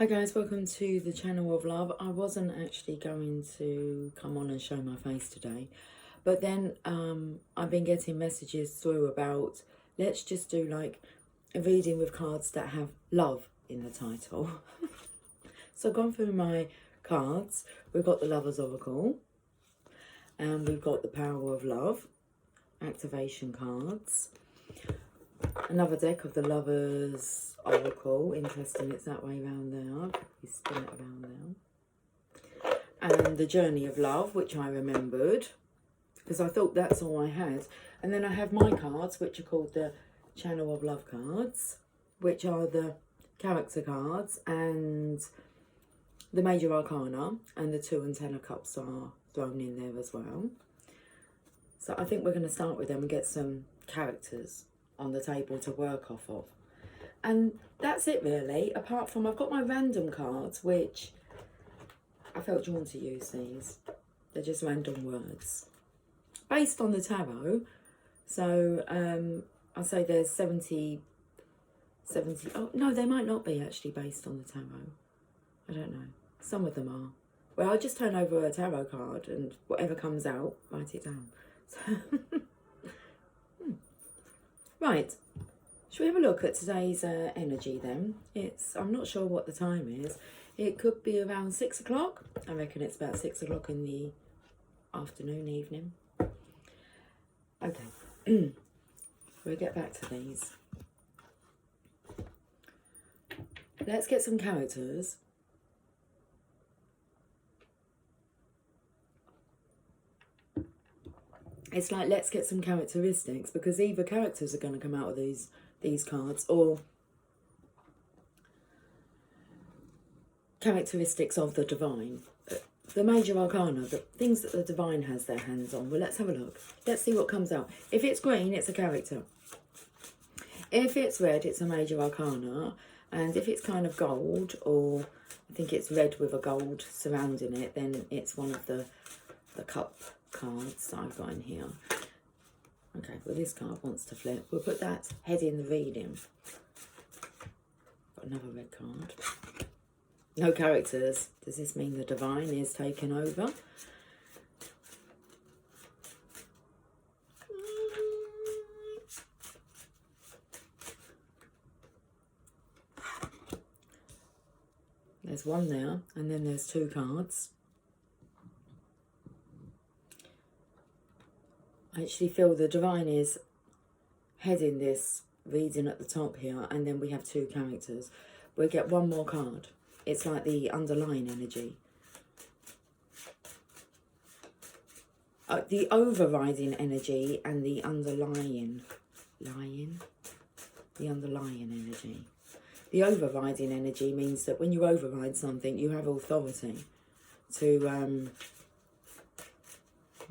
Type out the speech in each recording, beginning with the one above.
Hi guys, welcome to the channel of love. I wasn't actually going to come on and show my face today, but then I've been getting messages through about let's just do like a reading with cards that have love in the title. So I've gone through my cards. We've got the Lover's Oracle and we've got the Power of Love activation cards. Another deck of the Lover's Oracle. Interesting, it's that way around there. You spin it around there. And the Journey of Love, which I remembered, because I thought that's all I had. And then I have my cards, which are called the Channel of Love cards, which are the character cards and the Major Arcana, and the 2 and 10 of Cups are thrown in there as well. So I think we're going to start with them and get some characters on the table to work off of. And that's it really, apart from I've got my random cards, which I felt drawn to use these. They're just random words based on the tarot. So I'll say there's 70, oh no, they might not be actually based on the tarot. I don't know, some of them are. Well, I'll just turn over a tarot card and whatever comes out, write it down. Right, shall we have a look at today's energy then? I'm not sure what the time is. It could be around 6 o'clock. I reckon it's about 6 o'clock in the afternoon, evening. Okay, we'll get back to these. Let's get some characters. It's like, let's get some characteristics, because either characters are going to come out of these cards, or characteristics of the divine. The Major Arcana, the things that the divine has their hands on. Well, let's have a look. Let's see what comes out. If it's green, it's a character. If it's red, it's a Major Arcana. And if it's kind of gold, or I think it's red with a gold surrounding it, then it's one of the cup cards that I've got in here. Okay, well this card wants to flip. We'll put that head in the reading. Got another red card. No characters. Does this mean the divine is taking over? There's one there, and then there's 2 cards. I actually feel the divine is heading this reading at the top here, and then we have 2 characters. We'll get one more card. It's like the underlying energy. The overriding energy and the underlying energy. The overriding energy means that when you override something, you have authority to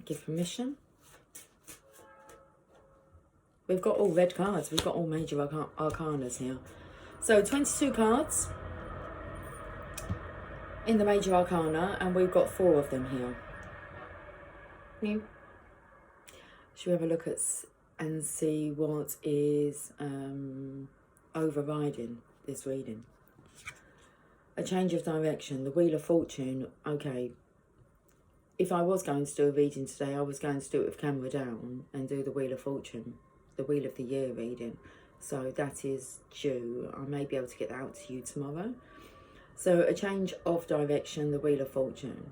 give permission. We've got all red cards. We've got all Major Arcanas here. So 22 cards in the Major Arcana, and we've got 4 of them here. Yeah. Should we have a look at and see what is overriding this reading? A change of direction. The Wheel of Fortune. Okay. If I was going to do a reading today, I was going to do it with camera down and do the Wheel of Fortune. The Wheel of the Year reading. So that is due. I may be able to get that out to you tomorrow. So a change of direction, the Wheel of Fortune.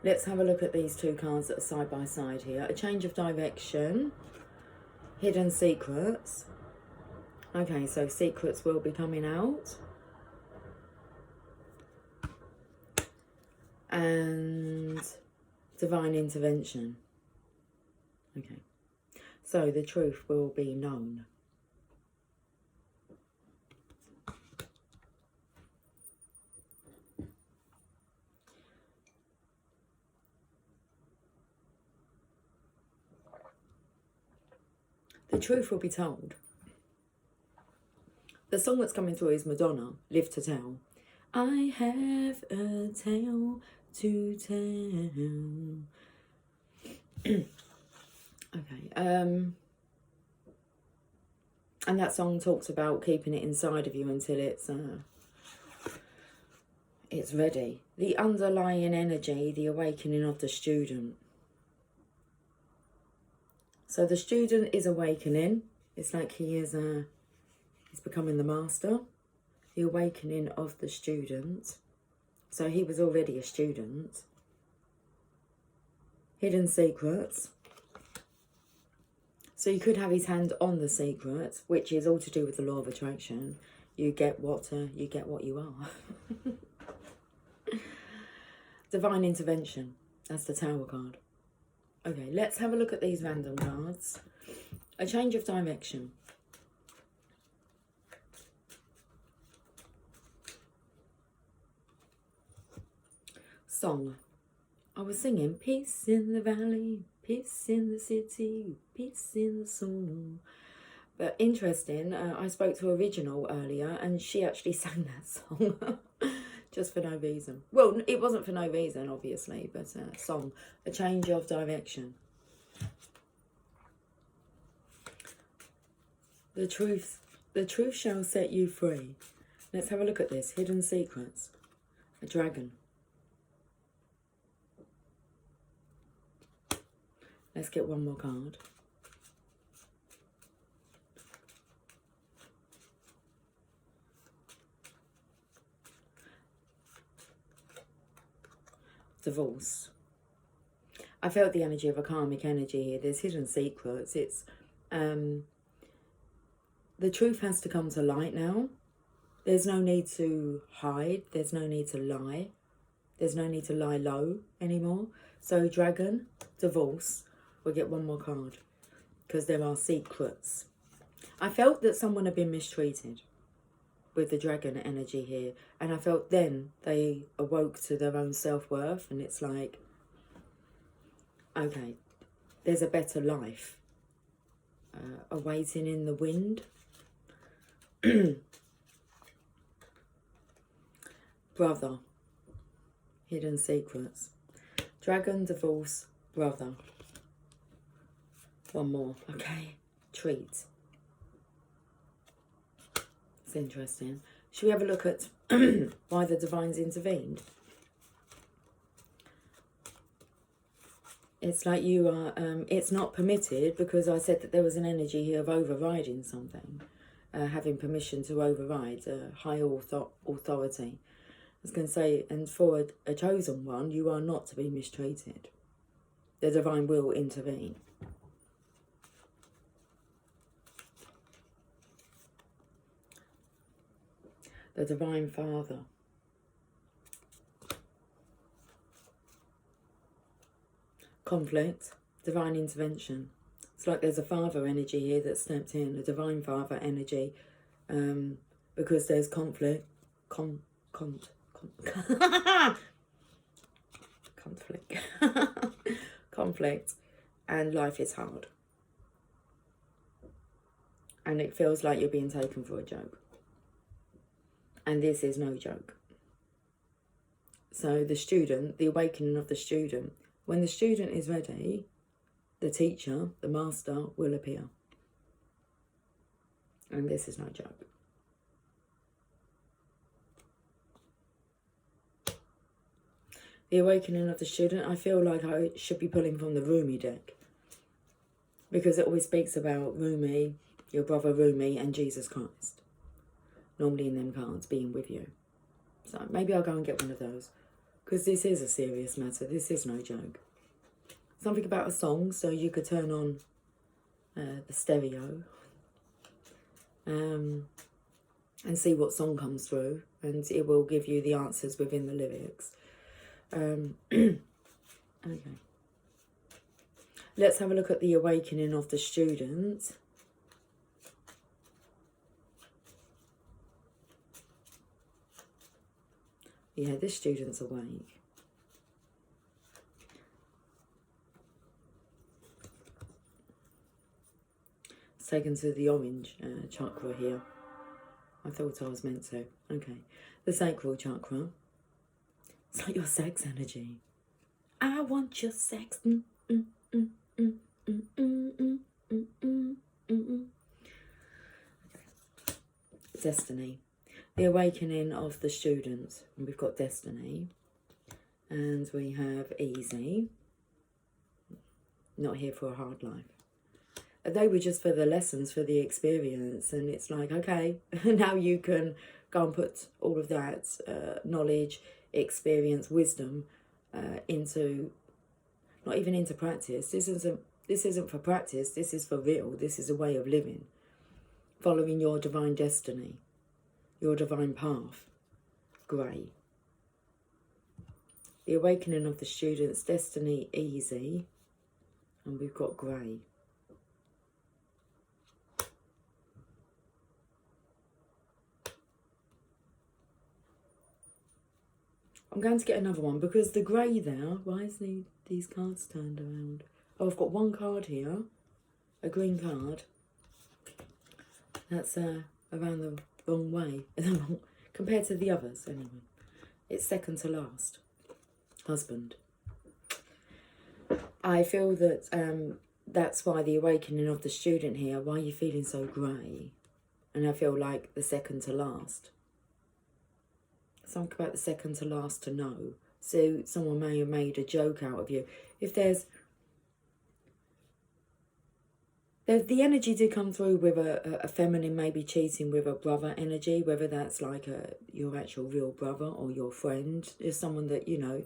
Let's have a look at these 2 cards that are side by side here. A change of direction, hidden secrets. Okay, so secrets will be coming out. And divine intervention. Okay. So the truth will be known. The truth will be told. The song that's coming through is Madonna, Live to Tell. I have a tale to tell. Okay, and that song talks about keeping it inside of you until it's It's ready. The underlying energy, the awakening of the student. So the student is awakening. It's like he's becoming the master. The awakening of the student. So he was already a student. Hidden secrets. So you could have his hand on the secret, which is all to do with the law of attraction. You get what you are. Divine intervention. That's the Tower card. Okay, let's have a look at these random cards. A change of direction. Song. I was singing peace in the valley, peace in the city, peace in the soul. But interesting, I spoke to Original earlier and she actually sang that song. Just for no reason. Well, it wasn't for no reason, obviously, but song. A change of direction. The truth shall set you free. Let's have a look at this. Hidden secrets. A dragon. Let's get one more card. Divorce. I felt the energy of a karmic energy here. There's hidden secrets. It's the truth has to come to light now. There's no need to hide. There's no need to lie. There's no need to lie low anymore. So dragon, divorce. We'll get one more card because there are secrets. I felt that someone had been mistreated with the dragon energy here, and I felt then they awoke to their own self-worth, and it's like, okay, there's a better life awaiting in the wind. Brother. Hidden secrets. Dragon, divorce, brother. One more. Okay. Treat. It's interesting. Should we have a look at why the Divine's intervened? It's like you are, it's not permitted because I said that there was an energy here of overriding something. Having permission to override a higher authority. I was going to say, and for a chosen one, you are not to be mistreated. The Divine will intervene. The Divine Father. Conflict. Divine intervention. It's like there's a father energy here that stepped in. A Divine Father energy. Because there's conflict. Conflict. Conflict. And life is hard. And it feels like you're being taken for a joke. And this is no joke. So the student, the awakening of the student, when the student is ready, the teacher, the master, will appear. And this is no joke. The awakening of the student, I feel like I should be pulling from the Rumi deck. Because it always speaks about Rumi, your brother Rumi, and Jesus Christ. Normally in them cards, being with you. So maybe I'll go and get one of those. Because this is a serious matter. This is no joke. Something about a song, so you could turn on the stereo. And see what song comes through. And it will give you the answers within the lyrics. Okay. Let's have a look at the awakening of the student. Yeah, this student's awake. It's taken to the orange chakra here. I thought I was meant to. Okay. The sacral chakra. It's like your sex energy. I want your sex. Destiny. the awakening of the students. And we've got destiny. And we have easy. Not here for a hard life. They were just for the lessons, for the experience. And it's like, okay, now you can go and put all of that knowledge, experience, wisdom into, not even into practice. This isn't for practice. This is for real. This is a way of living. Following your divine destiny, your divine path. Grey. The awakening of the students, destiny, easy. And we've got grey. I'm going to get another one because the grey there, why is these cards turned around? Oh, I've got one card here, a green card. That's around the wrong way, compared to the others anyway. It's second to last. Husband. I feel that that's why the awakening of the student here, why are you feeling so grey? And I feel like the second to last. Something about the second to last to know. So someone may have made a joke out of you. If there's... The energy did come through with a feminine maybe cheating with a brother energy, whether that's like your actual real brother or your friend. Is someone that, you know,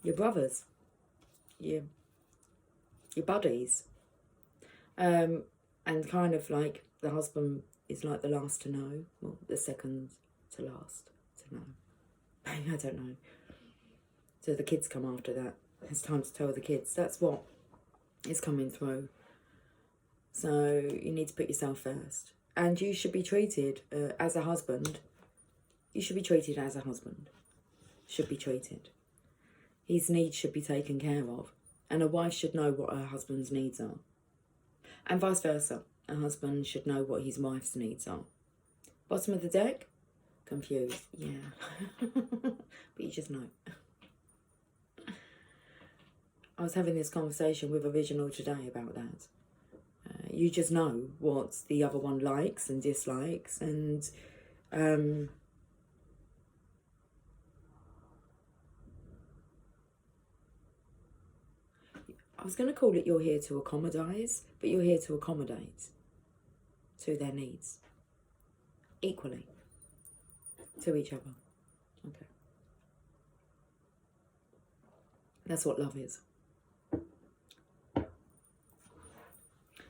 your brothers, your buddies. And kind of like the husband is like the last to know, well, the second to last to know. I don't know. So the kids come after that. It's time to tell the kids. That's what is coming through. So you need to put yourself first. And you should be treated as a husband. You should be treated as a husband. Should be treated. His needs should be taken care of. And a wife should know what her husband's needs are. And vice versa. A husband should know what his wife's needs are. Bottom of the deck? Confused. Yeah. But you just know. I was having this conversation with Original today about that. You just know what the other one likes and dislikes, and I was going to call it you're here to accommodate, but you're here to accommodate to their needs equally to each other. Okay. That's what love is.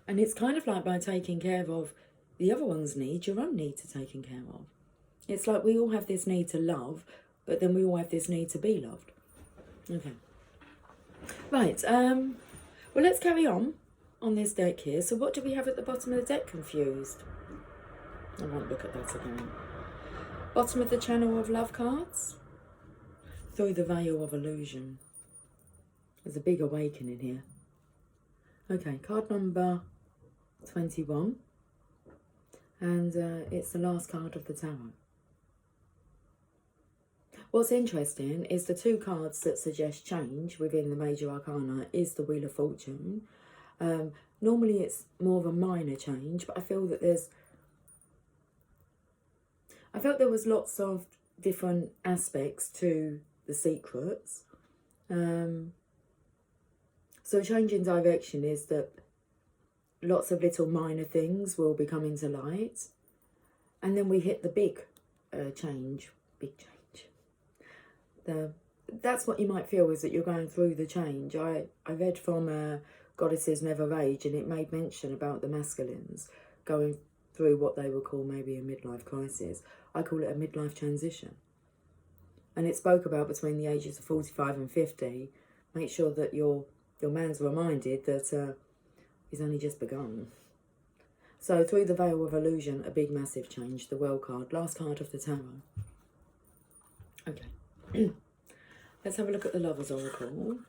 And it's kind of like by taking care of the other one's needs, your own needs are taken care of. It's like we all have this need to love, but then we all have this need to be loved. Okay. Right, well, let's carry on this deck here. So what do we have at the bottom of the deck? Confused. I won't look at that again. Bottom of the Channel of Love cards. Through the Veil of Illusion. There's a big awakening here. Okay, card number 21, and it's the last card of the tarot. What's interesting is the two cards that suggest change within the major arcana is the Wheel of Fortune. Normally it's more of a minor change, but I feel that there was lots of different aspects to the secrets. So a change in direction is that lots of little minor things will be coming to light. And then we hit the big change. Big change. That's what you might feel, is that you're going through the change. I read from Goddesses Never Age, and it made mention about the masculines going through what they would call maybe a midlife crisis. I call it a midlife transition. And it spoke about between the ages of 45 and 50. Make sure that your man's reminded that he's only just begun. So through the Veil of Illusion, a big massive change. The Well card, last card of the tarot. Okay. Let's have a look at the Lover's Oracle.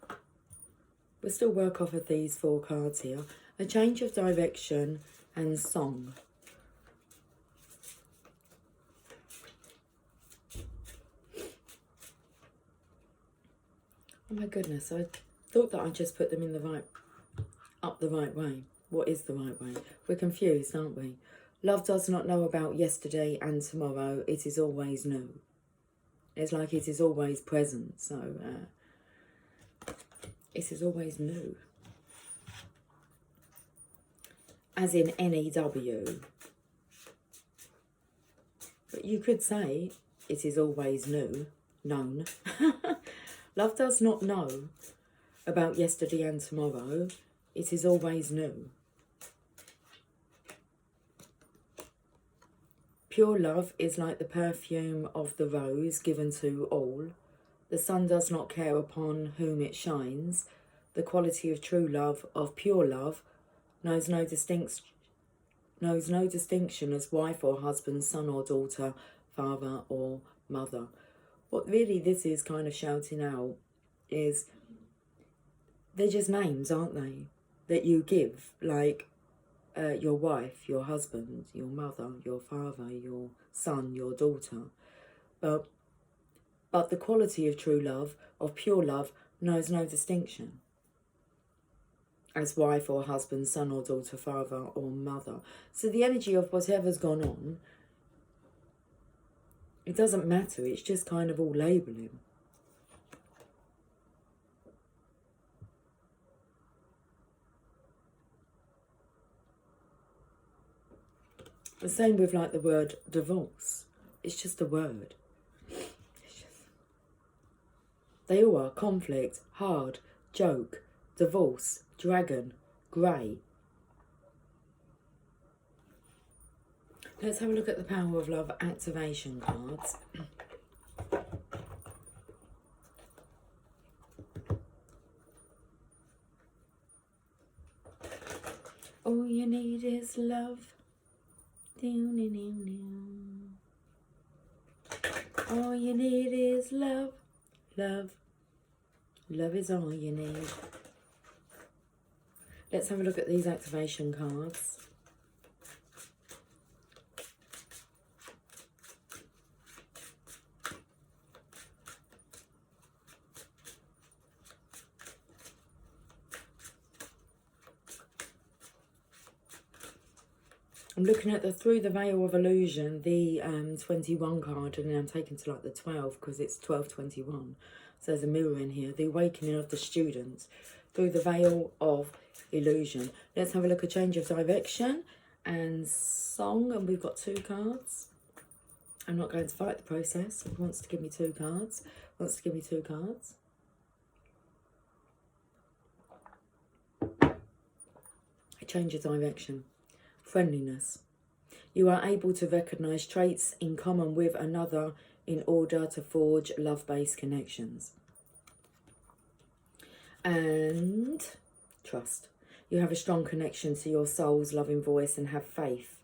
We'll still work off of these four cards here. A change of direction and song. Oh my goodness, I thought that I just put them in the right way. What is the right way? We're confused, aren't we? Love does not know about yesterday and tomorrow. It is always new. It's like it is always present. So it is always new. As in N-E-W. But you could say it is always new. Known. Love does not know about yesterday and tomorrow. It is always new. Pure love is like the perfume of the rose given to all. The sun does not care upon whom it shines. The quality of true love, of pure love, knows no distinction as wife or husband, son or daughter, father or mother. What really this is kind of shouting out is they're just names, aren't they? That you give, like your wife, your husband, your mother, your father, your son, your daughter. But the quality of true love, of pure love, knows no distinction as wife or husband, son or daughter, father or mother. So the energy of whatever's gone on, it doesn't matter. It's just kind of all labelling. The same with like the word divorce. It's just a word. They all are conflict, hard, joke, divorce, dragon, grey. Let's have a look at the Power of Love activation cards. All you need is love. All you need is love. Love. Love is all you need. Let's have a look at these activation cards. I'm looking at the Through the Veil of Illusion, the 21 card, and then I'm taken to like the 12 because it's 1221. So there's a mirror in here. The Awakening of the Student. Through the Veil of Illusion. Let's have a look at Change of Direction and Song. And we've got 2 cards. I'm not going to fight the process. It wants to give me 2 cards. Wants to give me 2 cards. A change of direction. Friendliness. You are able to recognise traits in common with another in order to forge love-based connections. And trust. You have a strong connection to your soul's loving voice and have faith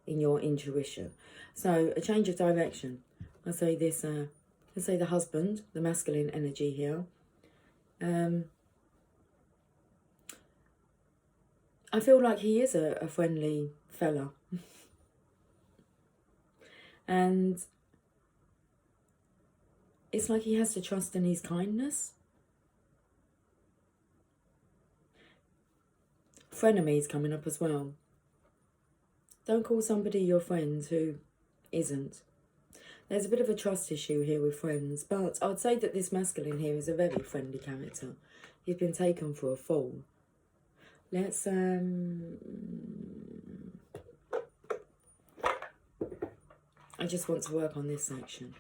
in your intuition. So a change of direction. I say this, let's say the husband, the masculine energy here. I feel like he is a friendly fella. And it's like he has to trust in his kindness. Frenemies coming up as well. Don't call somebody your friend who isn't. There's a bit of a trust issue here with friends, but I'd say that this masculine here is a very friendly character. He's been taken for a fool. Let's I just want to work on this section.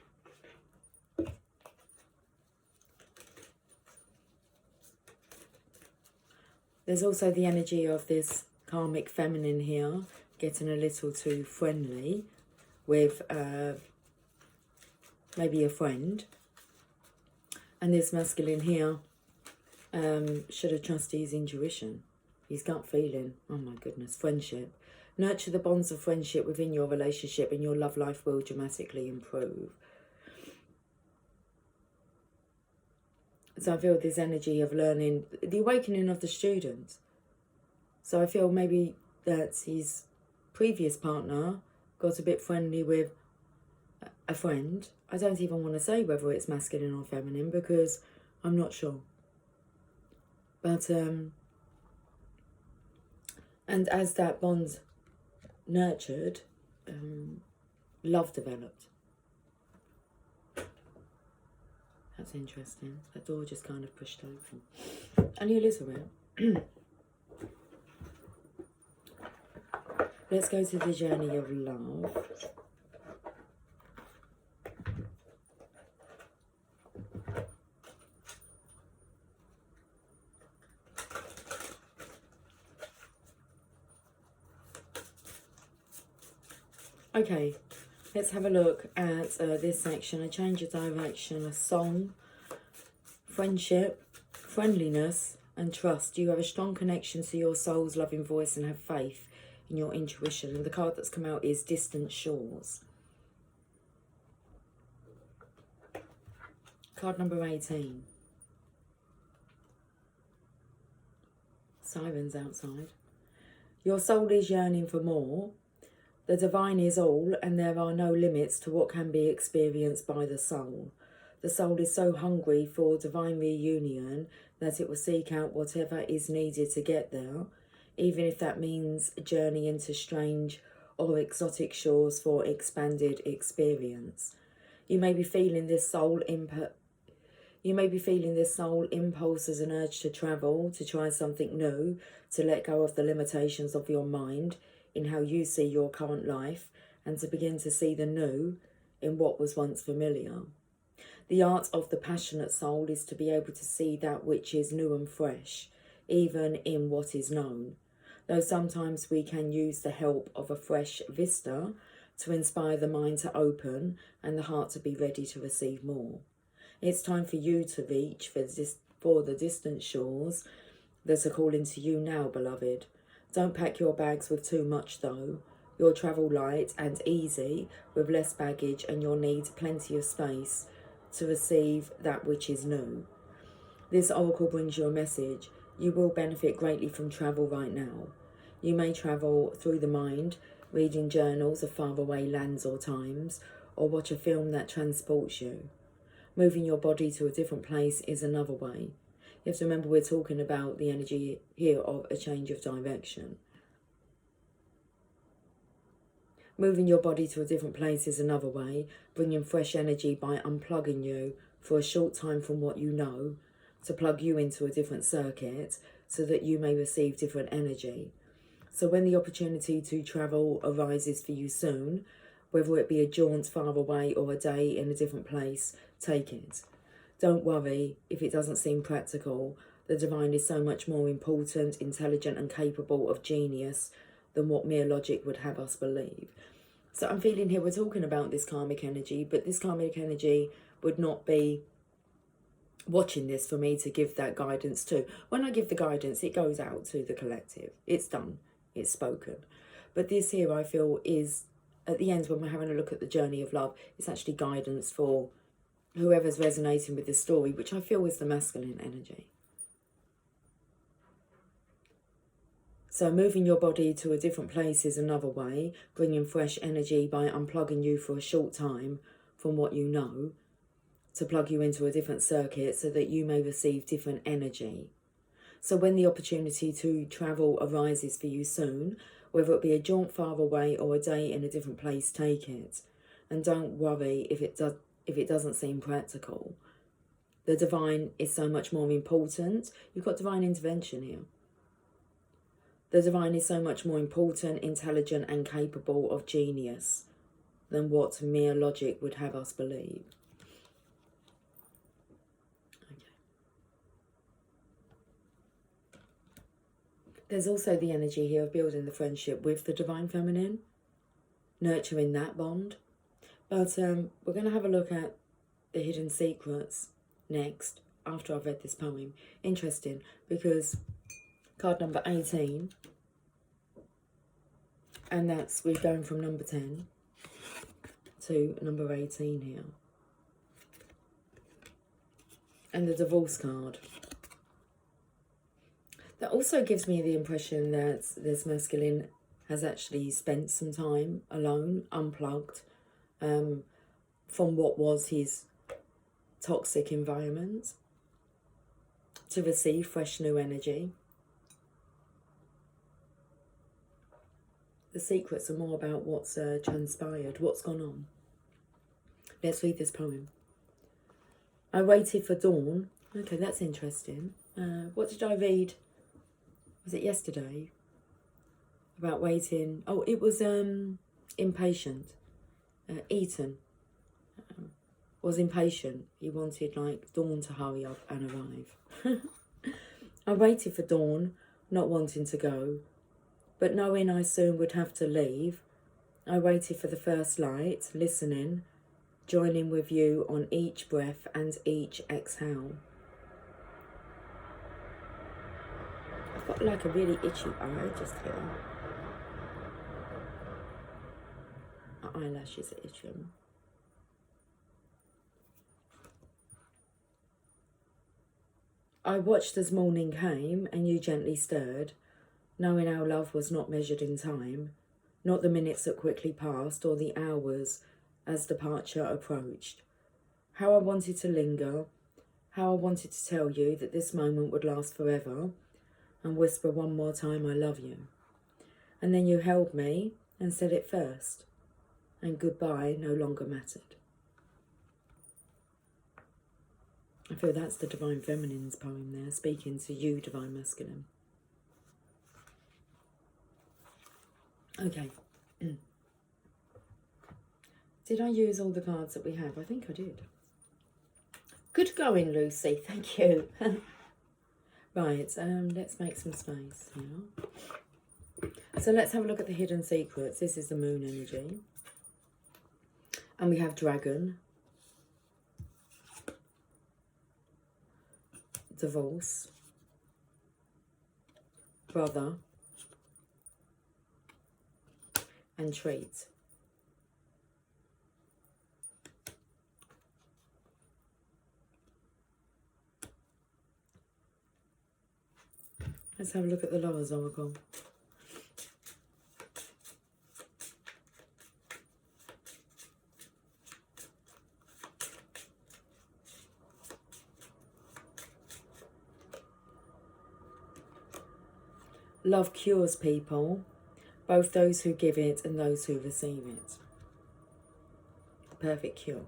There's also the energy of this karmic feminine here, getting a little too friendly with maybe a friend. And this masculine here should have trusted his intuition, his gut feeling. Oh my goodness, friendship. Nurture the bonds of friendship within your relationship and your love life will dramatically improve. So I feel this energy of learning, the awakening of the student. So I feel maybe that his previous partner got a bit friendly with a friend. I don't even want to say whether it's masculine or feminine because I'm not sure. But, and as that bond nurtured, love developed. That's interesting. That door just kind of pushed open. Only a little bit. Let's go to the journey of love. Okay, let's have a look at this section. A change of direction, a song, friendship, friendliness and trust. You have a strong connection to your soul's loving voice and have faith in your intuition. And the card that's come out is Distant Shores. Card number 18. Sirens outside. Your soul is yearning for more. The divine is all, and there are no limits to what can be experienced by the soul. The soul is so hungry for divine reunion that it will seek out whatever is needed to get there, even if that means a journey into strange or exotic shores for expanded experience. You may be feeling this soul impulse as an urge to travel, to try something new, to let go of the limitations of your mind in how you see your current life, and to begin to see the new in what was once familiar. The art of the passionate soul is to be able to see that which is new and fresh, even in what is known, though sometimes we can use the help of a fresh vista to inspire the mind to open and the heart to be ready to receive more. It's time for you to reach for the distant shores that are calling to you now, beloved. Don't pack your bags with too much, though. You'll travel light and easy with less baggage, and you'll need plenty of space to receive that which is new. This oracle brings you a message. You will benefit greatly from travel right now. You may travel through the mind, reading journals of faraway lands or times, or watch a film that transports you. Moving your body to a different place is another way. You have to remember we're talking about the energy here of a change of direction. Moving your body to a different place is another way, bringing fresh energy by unplugging you for a short time from what you know, to plug you into a different circuit so that you may receive different energy. So when the opportunity to travel arises for you soon, whether it be a jaunt far away or a day in a different place, take it. Don't worry if it doesn't seem practical. The divine is so much more important, intelligent and capable of genius than what mere logic would have us believe. So I'm feeling here we're talking about this karmic energy, but this karmic energy would not be watching this for me to give that guidance to. When I give the guidance, it goes out to the collective. It's done. It's spoken. But this here I feel is, at the end when we're having a look at the journey of love, it's actually guidance for whoever's resonating with this story, which I feel is the masculine energy. So moving your body to a different place is another way, bringing fresh energy by unplugging you for a short time from what you know, to plug you into a different circuit so that you may receive different energy. So when the opportunity to travel arises for you soon, whether it be a jaunt far away or a day in a different place, take it. And don't worry if it doesn't seem practical. The divine is so much more important. You've got divine intervention here. The divine is so much more important, intelligent and capable of genius than what mere logic would have us believe. Okay. There's also the energy here of building the friendship with the divine feminine, nurturing that bond. But we're going to have a look at the hidden secrets next, after I've read this poem. Interesting, because card number 18, and we're going from number 10 to number 18 here. And the divorce card. That also gives me the impression that this masculine has actually spent some time alone, unplugged, from what was his toxic environment, to receive fresh new energy. The secrets are more about what's transpired, what's gone on. Let's read this poem. I waited for dawn. Okay, that's interesting. What did I read? Was it yesterday? About waiting. Oh, it was impatient. Eaton was impatient. He wanted like dawn to hurry up and arrive. I waited for dawn, not wanting to go, but knowing I soon would have to leave. I waited for the first light, listening, joining with you on each breath and each exhale. I've got like a really itchy eye just here. My eyelashes are itching. I watched as morning came and you gently stirred, knowing our love was not measured in time, not the minutes that quickly passed or the hours as departure approached. How I wanted to linger, how I wanted to tell you that this moment would last forever and whisper one more time I love you. And then you held me and said it first, and goodbye no longer mattered. I feel that's the Divine Feminine's poem there, speaking to you, Divine Masculine. Okay. Did I use all the cards that we have? I think I did. Good going, Lucy. Thank you. Right, let's make some space here. So let's have a look at the hidden secrets. This is the moon energy. And we have dragon, divorce, brother, and treat. Let's have a look at the Lover's Oracle. Love cures people, both those who give it and those who receive it. Perfect cure.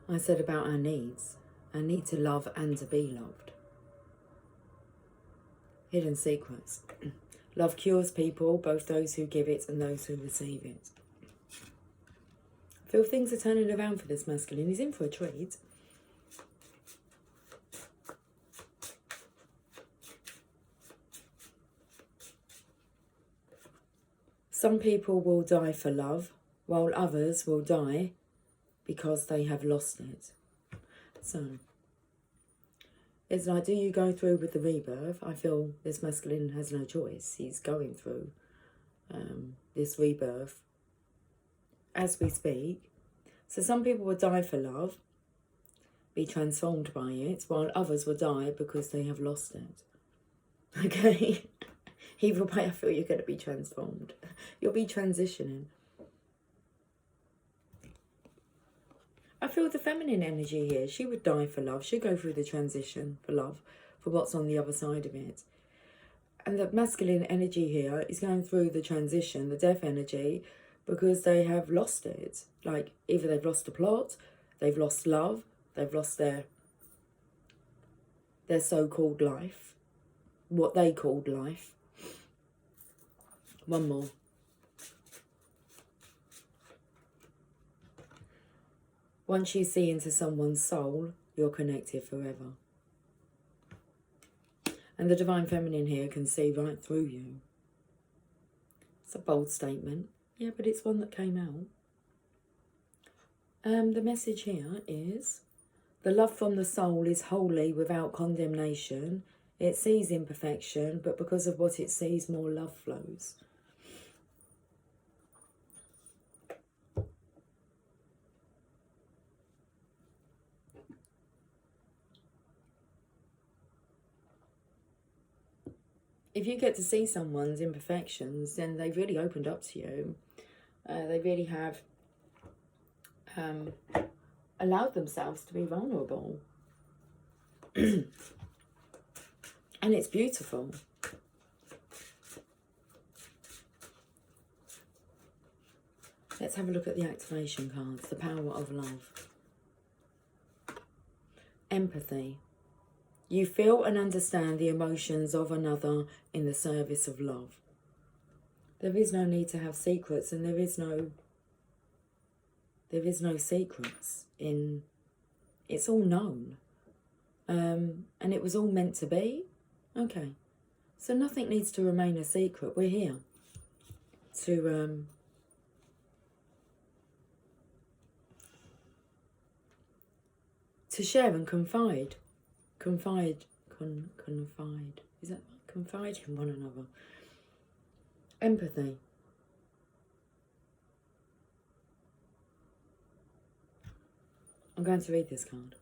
I said about our needs. Our need to love and to be loved. Hidden secrets. Love cures people, both those who give it and those who receive it. I feel things are turning around for this masculine. He's in for a treat. Some people will die for love, while others will die because they have lost it. So, it's like, do you go through with the rebirth? I feel this masculine has no choice. He's going through this rebirth as we speak. So some people will die for love, be transformed by it, while others will die because they have lost it. Okay? Either way, I feel you're going to be transformed. You'll be transitioning. I feel the feminine energy here. She would die for love. She'll go through the transition for love, for what's on the other side of it. And the masculine energy here is going through the transition, the death energy, because they have lost it. Like, either they've lost the plot, they've lost love, they've lost their so-called life, what they called life. One more. Once you see into someone's soul, you're connected forever. And the Divine Feminine here can see right through you. It's a bold statement. Yeah, but it's one that came out. The message here is, the love from the soul is holy without condemnation. It sees imperfection, but because of what it sees, more love flows. If you get to see someone's imperfections, then they've really opened up to you. They really have allowed themselves to be vulnerable. And it's beautiful. Let's have a look at the activation cards. The power of love. Empathy. You feel and understand the emotions of another in the service of love. There is no need to have secrets, and there is no secrets in, it's all known. And it was all meant to be. Okay. So nothing needs to remain a secret. We're here to share and confide. Confide. Is that confide in one another? Empathy. I'm going to read this card.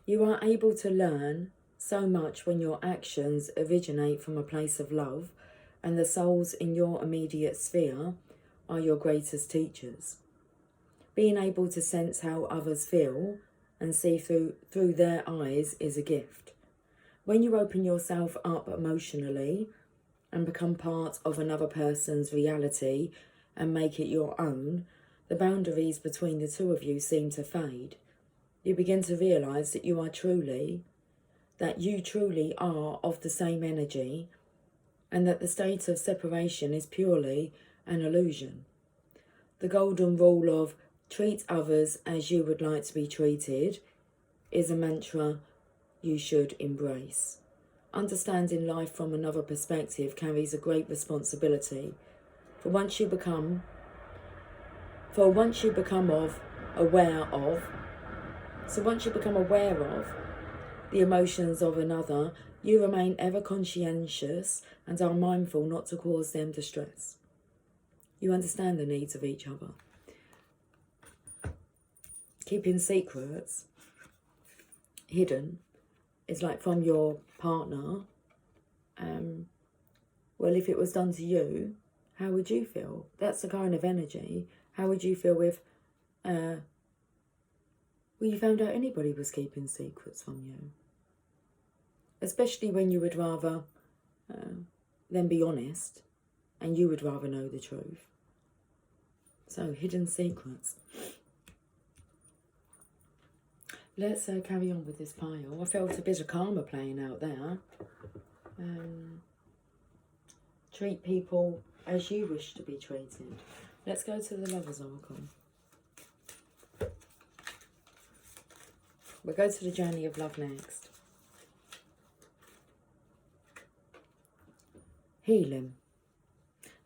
You are able to learn so much when your actions originate from a place of love, and the souls in your immediate sphere are your greatest teachers. Being able to sense how others feel and see through their eyes is a gift. When you open yourself up emotionally and become part of another person's reality and make it your own, the boundaries between the two of you seem to fade. You begin to realise that you truly are of the same energy, and that the state of separation is purely an illusion. The golden rule of treat others as you would like to be treated is a mantra you should embrace. Understanding life from another perspective carries a great responsibility. For once you become aware of the emotions of another, you remain ever conscientious and are mindful not to cause them distress. You understand the needs of each other. Keeping secrets hidden is like from your partner. Well, if it was done to you, how would you feel? That's the kind of energy. How would you feel if you found out anybody was keeping secrets from you? Especially when you would rather them be honest, and you would rather know the truth. So, hidden secrets. Let's carry on with this pile. I felt a bit of karma playing out there. Treat people as you wish to be treated. Let's go to the Lover's Oracle. We'll go to the journey of love next. Healing.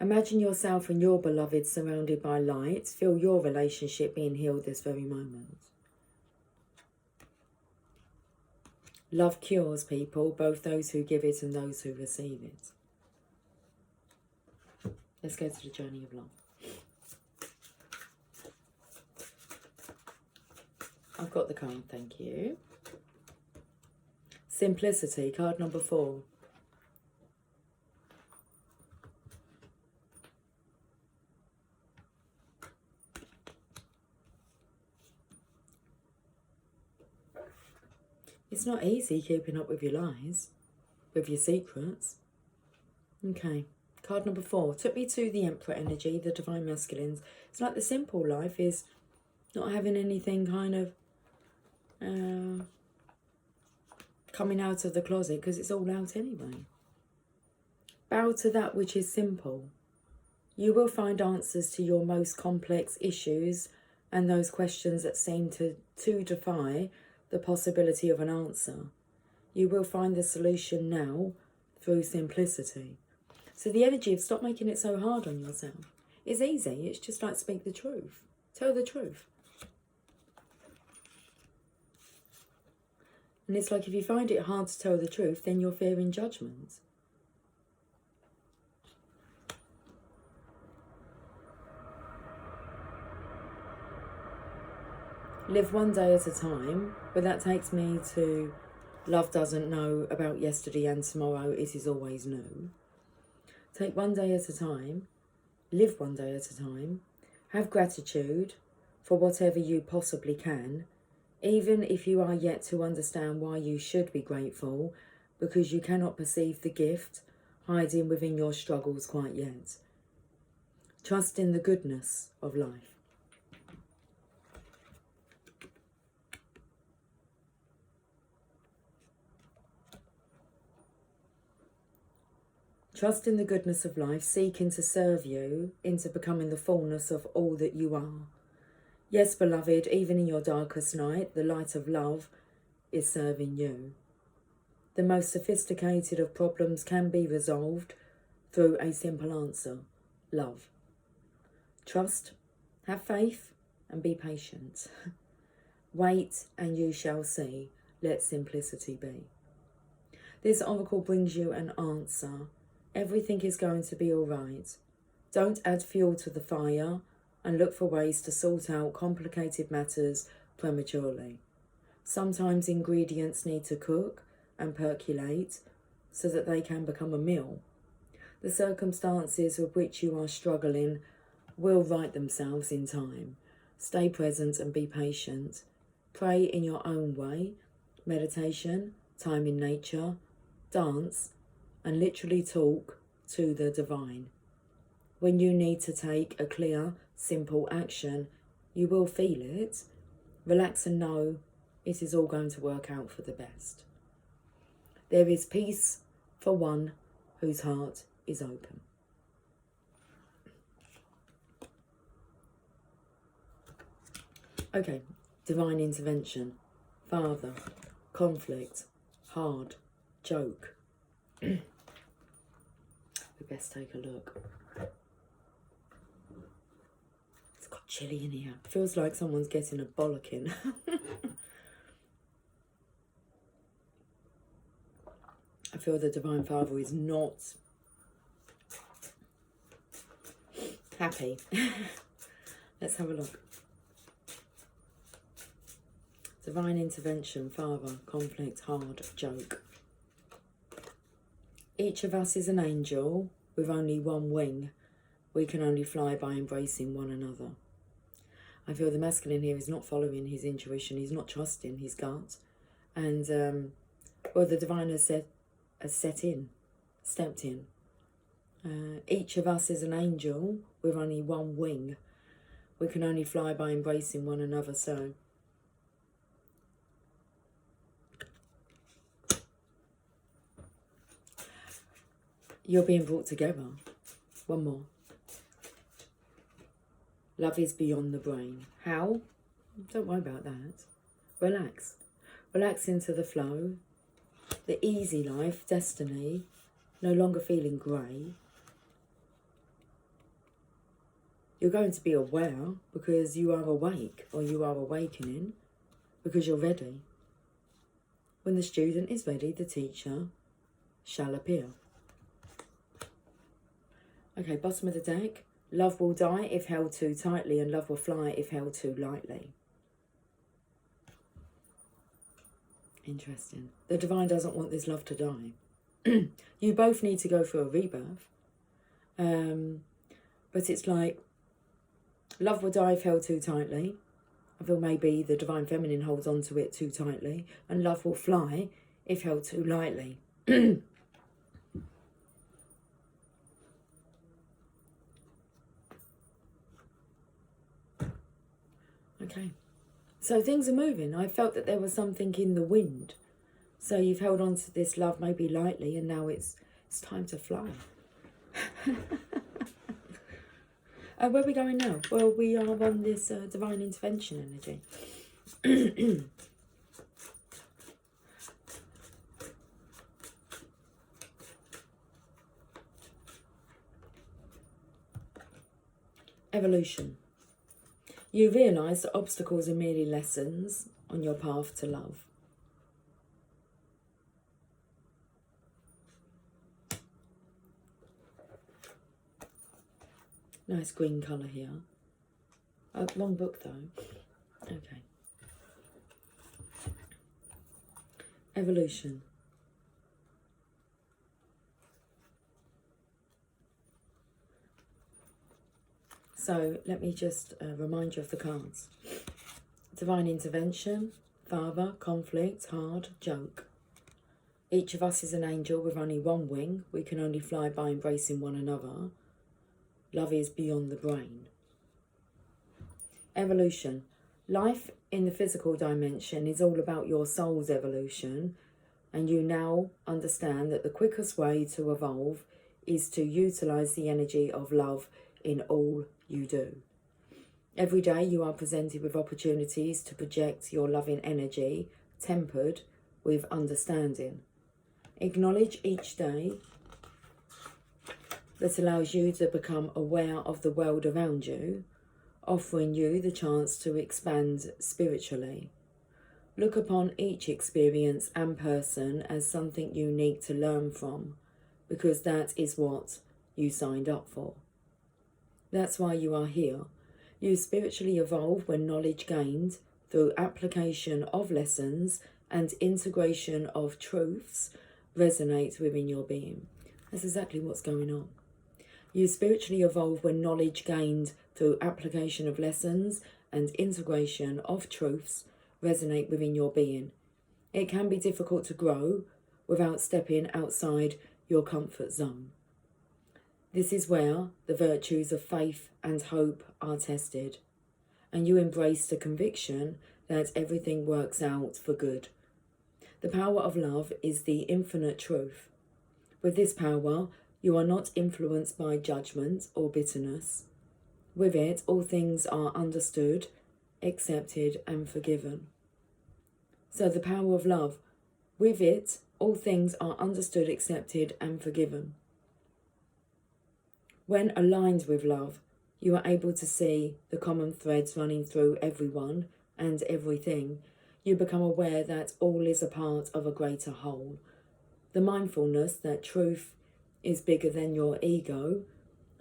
Imagine yourself and your beloved surrounded by light. Feel your relationship being healed this very moment. Love cures people, both those who give it and those who receive it. Let's go to the journey of love. I've got the card, thank you. Simplicity, card number 4. It's not easy keeping up with your lies, with your secrets. Okay, card number 4. Took me to the Emperor energy, the Divine Masculines. It's like the simple life is not having anything kind of coming out of the closet, because it's all out anyway. Bow to that which is simple. You will find answers to your most complex issues and those questions that seem to defy the possibility of an answer. You will find the solution now through simplicity. So the energy of stop making it so hard on yourself. It's easy. It's just like speak the truth. Tell the truth. And it's like if you find it hard to tell the truth, then you're fearing judgment. Live one day at a time, but that takes me to love doesn't know about yesterday and tomorrow, it is always new. Take one day at a time, live one day at a time, have gratitude for whatever you possibly can, even if you are yet to understand why you should be grateful, because you cannot perceive the gift hiding within your struggles quite yet. Trust in the goodness of life. Trust in the goodness of life, seeking to serve you into becoming the fullness of all that you are. Yes, beloved, even in your darkest night, the light of love is serving you. The most sophisticated of problems can be resolved through a simple answer: love. Trust, have faith, and be patient. Wait, and you shall see. Let simplicity be. This oracle brings you an answer. Everything is going to be all right. Don't add fuel to the fire and look for ways to sort out complicated matters prematurely. Sometimes ingredients need to cook and percolate so that they can become a meal. The circumstances with which you are struggling will right themselves in time. Stay present and be patient. Pray in your own way. Meditation, time in nature, dance, and literally talk to the divine. When you need to take a clear, simple action, you will feel it. Relax and know it is all going to work out for the best. There is peace for one whose heart is open. Okay, divine intervention. Father, conflict, hard, joke. We best take a look. It's got chilly in here. Feels like someone's getting a bollocking. I feel the Divine Father is not happy. Let's have a look. Divine intervention, Father, conflict, hard, joke. Each of us is an angel with only one wing. We can only fly by embracing one another. I feel the masculine here is not following his intuition. He's not trusting his gut. And, well, the divine has stepped in. Each of us is an angel with only one wing. We can only fly by embracing one another. So you're being brought together. One more. Love is beyond the brain. How? Don't worry about that. Relax. Relax into the flow. The easy life, destiny, no longer feeling grey. You're going to be aware because you are awake, or you are awakening because you're ready. When the student is ready, the teacher shall appear. Okay, bottom of the deck. Love will die if held too tightly, and love will fly if held too lightly. Interesting. The divine doesn't want this love to die. You both need to go through a rebirth. But it's like, love will die if held too tightly. I feel maybe the divine feminine holds on to it too tightly. And love will fly if held too lightly. Okay, so things are moving. I felt that there was something in the wind. So you've held on to this love maybe lightly, and now it's time to fly. Where are we going now? Well, we are on this divine intervention energy. Evolution. You realise that obstacles are merely lessons on your path to love. Nice green colour here. Long book though. Okay. Evolution. So let me just remind you of the cards. Divine intervention, Father, conflict, hard, joke. Each of us is an angel with only one wing. We can only fly by embracing one another. Love is beyond the brain. Evolution. Life in the physical dimension is all about your soul's evolution, and you now understand that the quickest way to evolve is to utilize the energy of love in all you do. Every day you are presented with opportunities to project your loving energy, tempered with understanding. Acknowledge each day that allows you to become aware of the world around you, offering you the chance to expand spiritually. Look upon each experience and person as something unique to learn from, because that is what you signed up for. That's why you are here. You spiritually evolve when knowledge gained through application of lessons and integration of truths resonates within your being. That's exactly what's going on. You spiritually evolve when knowledge gained through application of lessons and integration of truths resonate within your being. It can be difficult to grow without stepping outside your comfort zone. This is where the virtues of faith and hope are tested, and you embrace the conviction that everything works out for good. The power of love is the infinite truth. With this power, you are not influenced by judgment or bitterness. With it, all things are understood, accepted, and forgiven. So the power of love, with it, all things are understood, accepted, and forgiven. When aligned with love, you are able to see the common threads running through everyone and everything. You become aware that all is a part of a greater whole. The mindfulness that truth is bigger than your ego,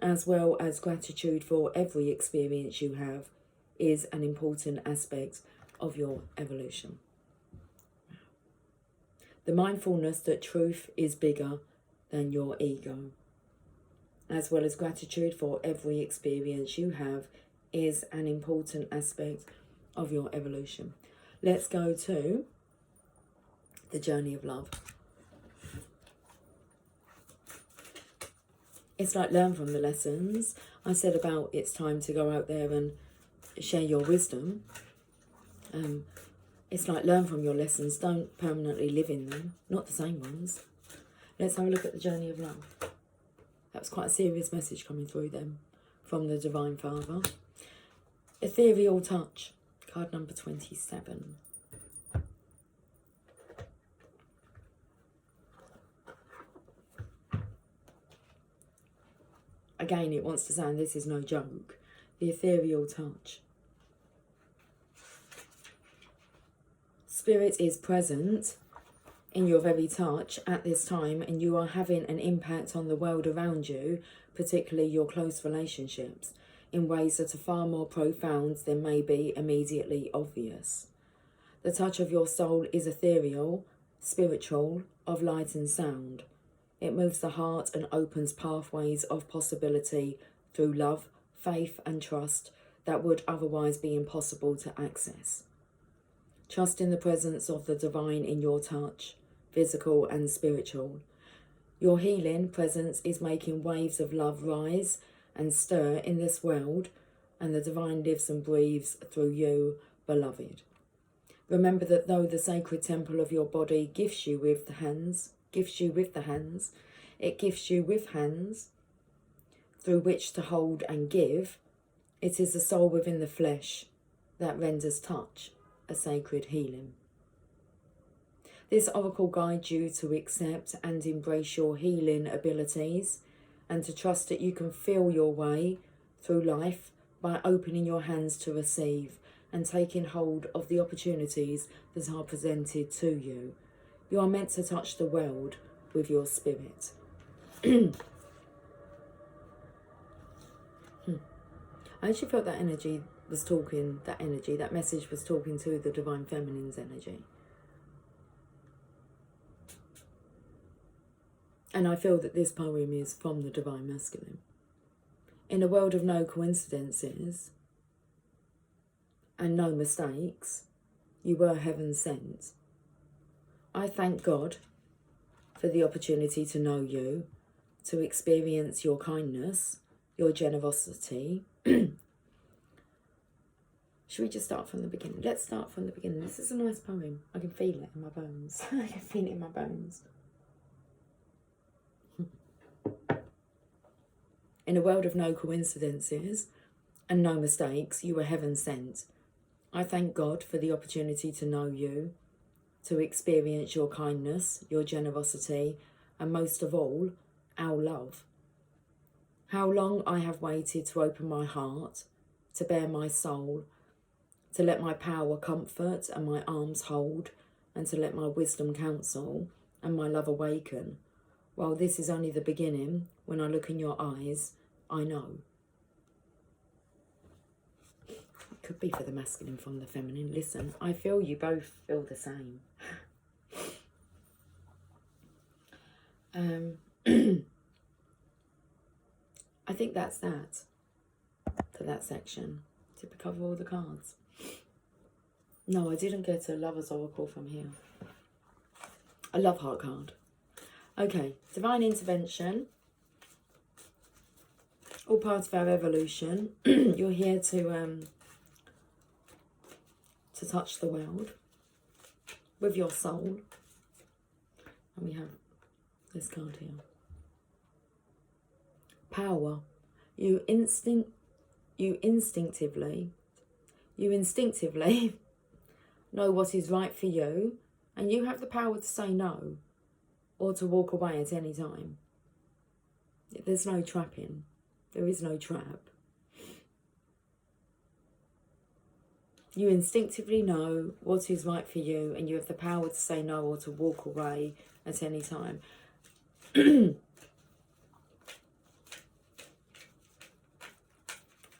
as well as gratitude for every experience you have, is an important aspect of your evolution. The mindfulness that truth is bigger than your ego, as well as gratitude for every experience you have, is an important aspect of your evolution. Let's go to the journey of love. It's like learn from the lessons. I said about it's time to go out there and share your wisdom. It's like learn from your lessons. Don't permanently live in them. Not the same ones. Let's have a look at the journey of love. That was quite a serious message coming through them from the Divine Father. Ethereal touch. Card number 27. Again, it wants to sound this is no joke. The ethereal touch. Spirit is present in your very touch at this time, and you are having an impact on the world around you, particularly your close relationships, in ways that are far more profound than may be immediately obvious. The touch of your soul is ethereal, spiritual, of light and sound. It moves the heart and opens pathways of possibility through love, faith and trust that would otherwise be impossible to access. Trust in the presence of the divine in your touch, physical and spiritual. Your healing presence is making waves of love rise and stir in this world, and the divine lives and breathes through you, beloved. Remember that though the sacred temple of your body gifts you with hands, it gifts you with hands through which to hold and give, it is the soul within the flesh that renders touch a sacred healing. This oracle guides you to accept and embrace your healing abilities and to trust that you can feel your way through life by opening your hands to receive and taking hold of the opportunities that are presented to you. You are meant to touch the world with your spirit. I actually felt that energy was talking, that message was talking to the Divine Feminine's energy. And I feel that this poem is from the Divine Masculine. In a world of no coincidences and no mistakes, you were heaven sent. I thank God for the opportunity to know you, to experience your kindness, your generosity. Should we just start from the beginning? Let's start from the beginning. This is a nice poem. I can feel it in my bones. I can feel it in my bones. In a world of no coincidences and no mistakes, you were heaven sent. I thank God for the opportunity to know you, to experience your kindness, your generosity, and most of all, our love. How long I have waited to open my heart, to bare my soul, to let my power comfort and my arms hold, and to let my wisdom counsel and my love awaken. While this is only the beginning, when I look in your eyes, I know. It could be for the masculine from the feminine. Listen, I feel you both feel the same. I think that's that for that section. Did we cover all the cards? No, I didn't get a Lover's Oracle from here. A Love Heart card. Okay, Divine Intervention. All part of our evolution. You're here to touch the world with your soul. And we have this card here. Power. You instinctively know what is right for you, and you have the power to say no or to walk away at any time. There's no trapping. There is no trap. You instinctively know what is right for you, and you have the power to say no or to walk away at any time.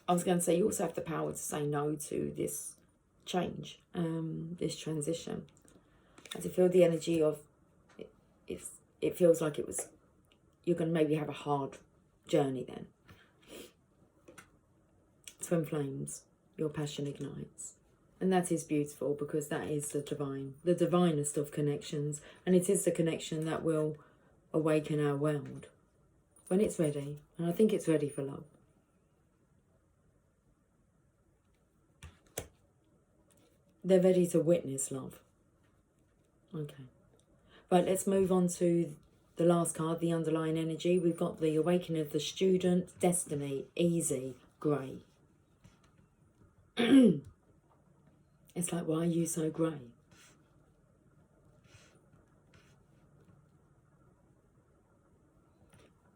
I was going to say, you also have the power to say no to this change, this transition. And to feel the energy of, it feels like you're going to maybe have a hard journey then. Twin flames, your passion ignites. And that is beautiful, because that is the divine, the divinest of connections. And it is the connection that will awaken our world when it's ready. And I think it's ready for love. They're ready to witness love. Okay. Right, let's move on to the last card, the underlying energy. We've got the awakening of the student, destiny, easy, grey. It's like, why are you so grey?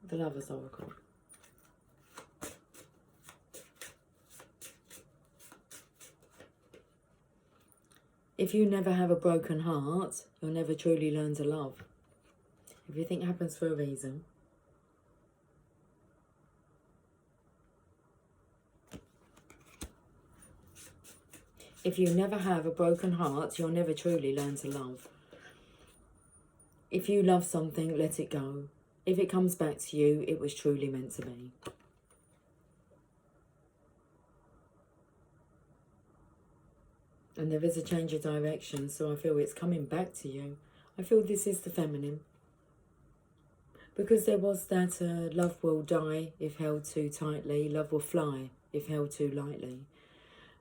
The Lover's Oracle. If you never have a broken heart, you'll never truly learn to love. Everything happens for a reason. If you never have a broken heart, you'll never truly learn to love. If you love something, let it go. If it comes back to you, it was truly meant to be. And there is a change of direction, so I feel it's coming back to you. I feel this is the feminine. Because there was that love will die if held too tightly, love will fly if held too lightly.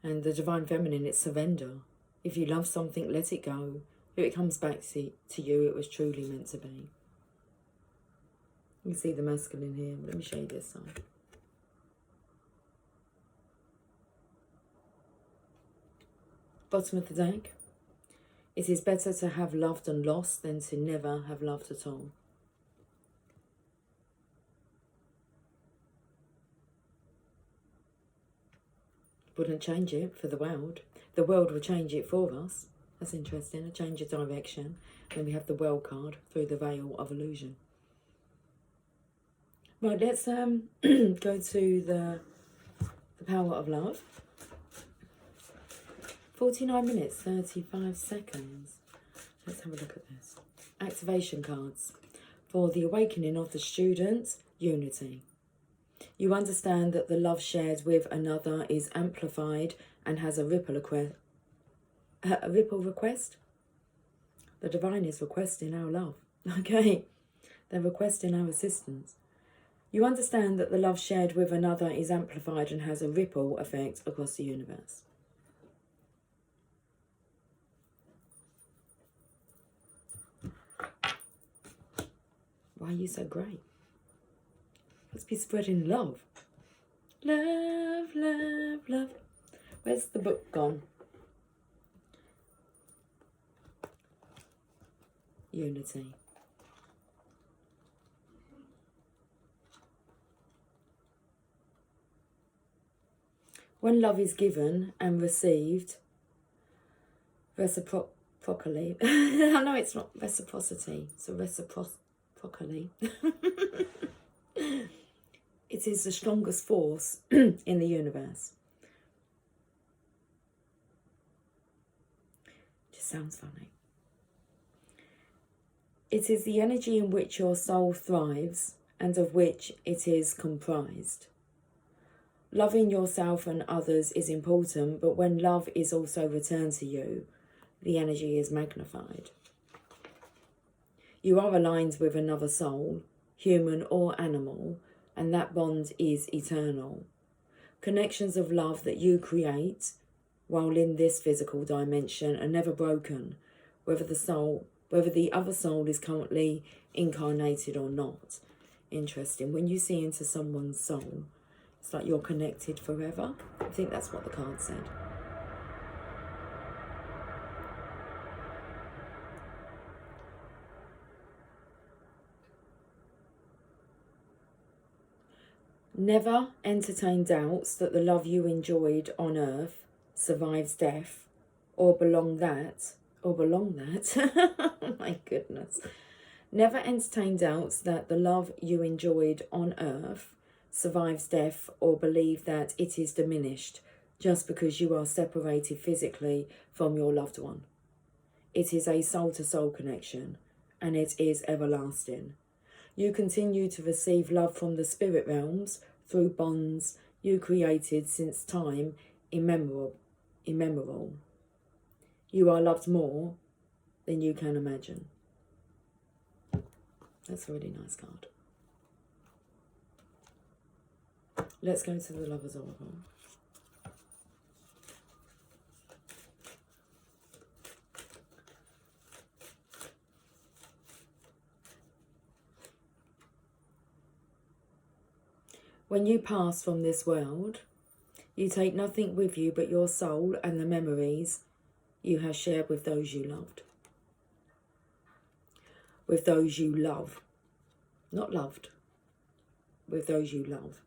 And the divine feminine, it's surrender. If you love something, let it go. If it comes back to you, it was truly meant to be. You can see the masculine here. Let me show you this side. Bottom of the deck. It is better to have loved and lost than to never have loved at all. Wouldn't change it for the world. The world will change it for us. That's interesting. A change of direction. Then we have the Well card through the veil of illusion. Right, let's go to the power of love. 49 minutes, 35 seconds. Let's have a look at this. Activation cards. For the awakening of the student, unity. You understand that the love shared with another is amplified and has a ripple request. The divine is requesting our love. Okay, they're requesting our assistance. You understand that the love shared with another is amplified and has a ripple effect across the universe. Why are you so great? Let's be spreading love. Love, love, love. Where's the book gone? Unity. When love is given and received reciprocally, I know it's not reciprocity, so reciprocally. It is the strongest force in the universe. Just sounds funny. It is the energy in which your soul thrives and of which it is comprised. Loving yourself and others is important, but when love is also returned to you, the energy is magnified. You are aligned with another soul, human or animal, and that bond is eternal. Connections of love that you create while in this physical dimension are never broken, whether the other soul is currently incarnated or not. Interesting. When you see into someone's soul, it's like you're connected forever. I think that's what the card said. Never entertain doubts that the love you enjoyed on earth survives death, or belong that. Oh my goodness. Never entertain doubts that the love you enjoyed on earth survives death, or believe that it is diminished just because you are separated physically from your loved one. It is a soul-to-soul connection, and it is everlasting. You continue to receive love from the spirit realms through bonds you created since time immemorial. You are loved more than you can imagine. That's a really nice card. Let's go to the Lover's Oracle. When you pass from this world, you take nothing with you but your soul and the memories you have shared with those you loved. With those you love. Not loved. With those you love.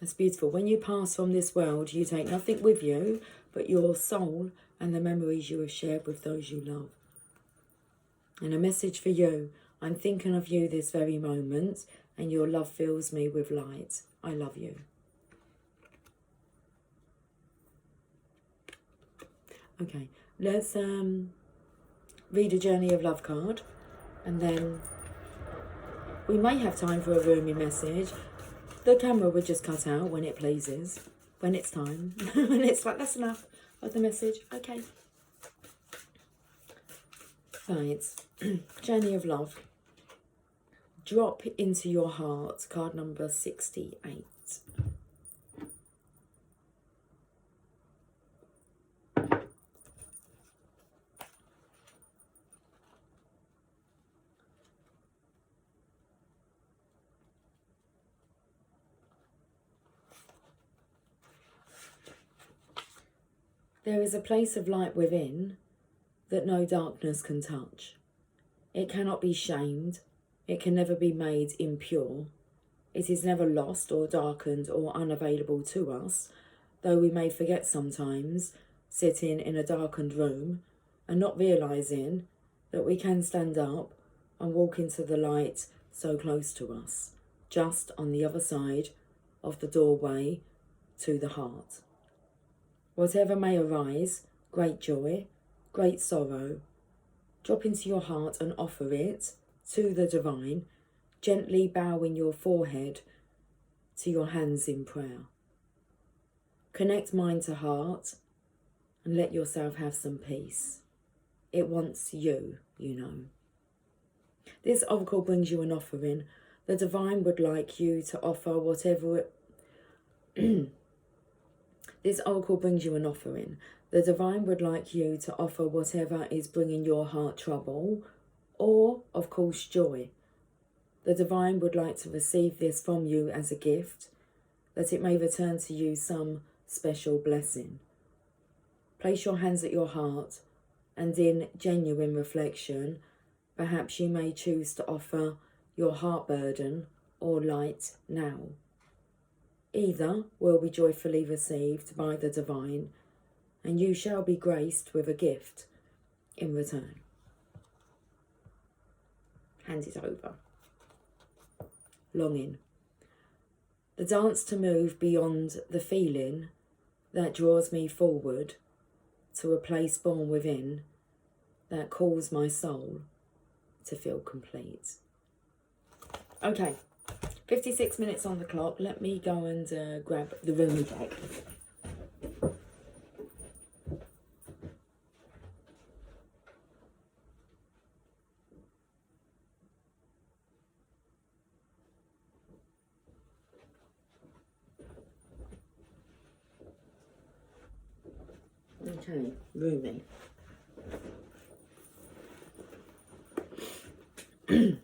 That's beautiful. When you pass from this world, you take nothing with you but your soul and the memories you have shared with those you love. And a message for you. I'm thinking of you this very moment, and your love fills me with light. I love you. Okay, let's read a Journey of Love card, and then we may have time for a roomy message. The camera would just cut out when it pleases, when it's time. And it's like, that's enough of the message. Okay. Right. Journey of Love. Drop into your heart. Card number 68. There is a place of light within that no darkness can touch. It cannot be shamed. It can never be made impure. It is never lost or darkened or unavailable to us, though we may forget sometimes, sitting in a darkened room and not realising that we can stand up and walk into the light so close to us, just on the other side of the doorway to the heart. Whatever may arise, great joy, great sorrow, drop into your heart and offer it to the divine, gently bowing your forehead to your hands in prayer. Connect mind to heart and let yourself have some peace. It wants you, you know. This oracle brings you an offering. The divine would like you to offer whatever This oracle brings you an offering. The divine would like you to offer whatever is bringing your heart trouble or, of course, joy. The divine would like to receive this from you as a gift, that it may return to you some special blessing. Place your hands at your heart, and in genuine reflection, perhaps you may choose to offer your heart burden or light now. Either will be joyfully received by the divine, and you shall be graced with a gift in return. Hand it over. Longing. The dance to move beyond the feeling that draws me forward to a place born within that calls my soul to feel complete. Okay, 56 minutes on the clock. Let me go and grab the Rumi deck. Okay, Rumi. We're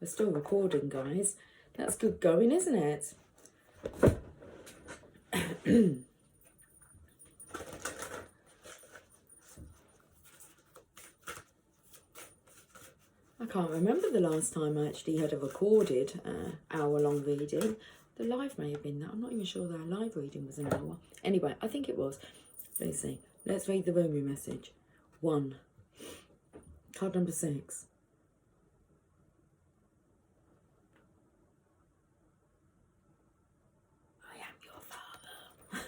still recording, guys. That's good going, isn't it? I can't remember the last time I actually had a recorded hour-long reading. The live may have been that. I'm not even sure that our live reading was an hour. Anyway, I think it was. Let's see. Let's read the Rumi message. 1. Card number 6. I am your father.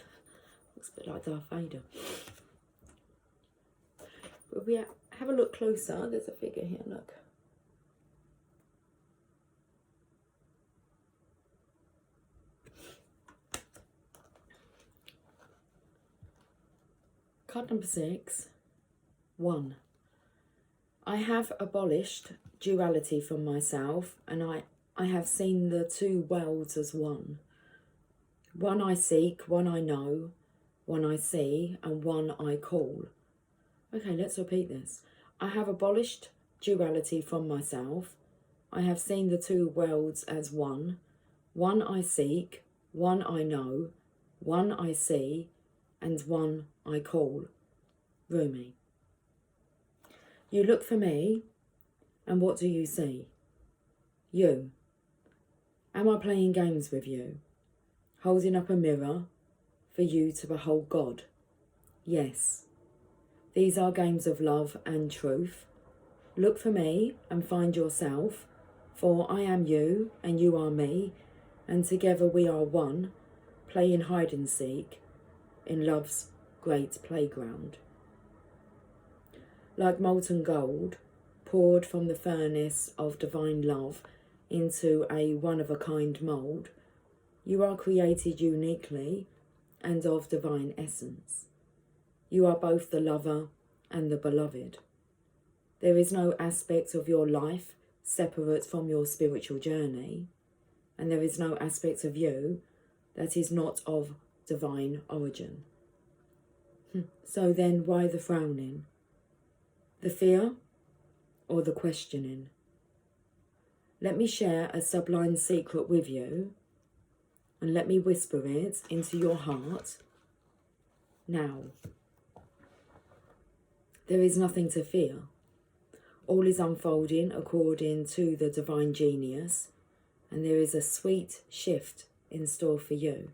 Looks a bit like Darth Vader. But we have a look closer. There's a figure here, look. Card number 6. 1. I have abolished duality from myself, and I have seen the two worlds as one. One I seek, one I know, one I see, and one I call. Okay, let's repeat this. I have abolished duality from myself. I have seen the two worlds as one. One I seek, one I know, one I see, and one I call. Rumi. You look for me, and what do you see? You. Am I playing games with you? Holding up a mirror for you to behold God? Yes. These are games of love and truth. Look for me and find yourself, for I am you and you are me, and together we are one, playing hide and seek in love's great playground. Like molten gold, poured from the furnace of divine love into a one-of-a-kind mould, you are created uniquely and of divine essence. You are both the lover and the beloved. There is no aspect of your life separate from your spiritual journey, and there is no aspect of you that is not of divine origin. So then, why the frowning? The fear or the questioning? Let me share a sublime secret with you, and let me whisper it into your heart now. There is nothing to fear. All is unfolding according to the divine genius, and there is a sweet shift in store for you.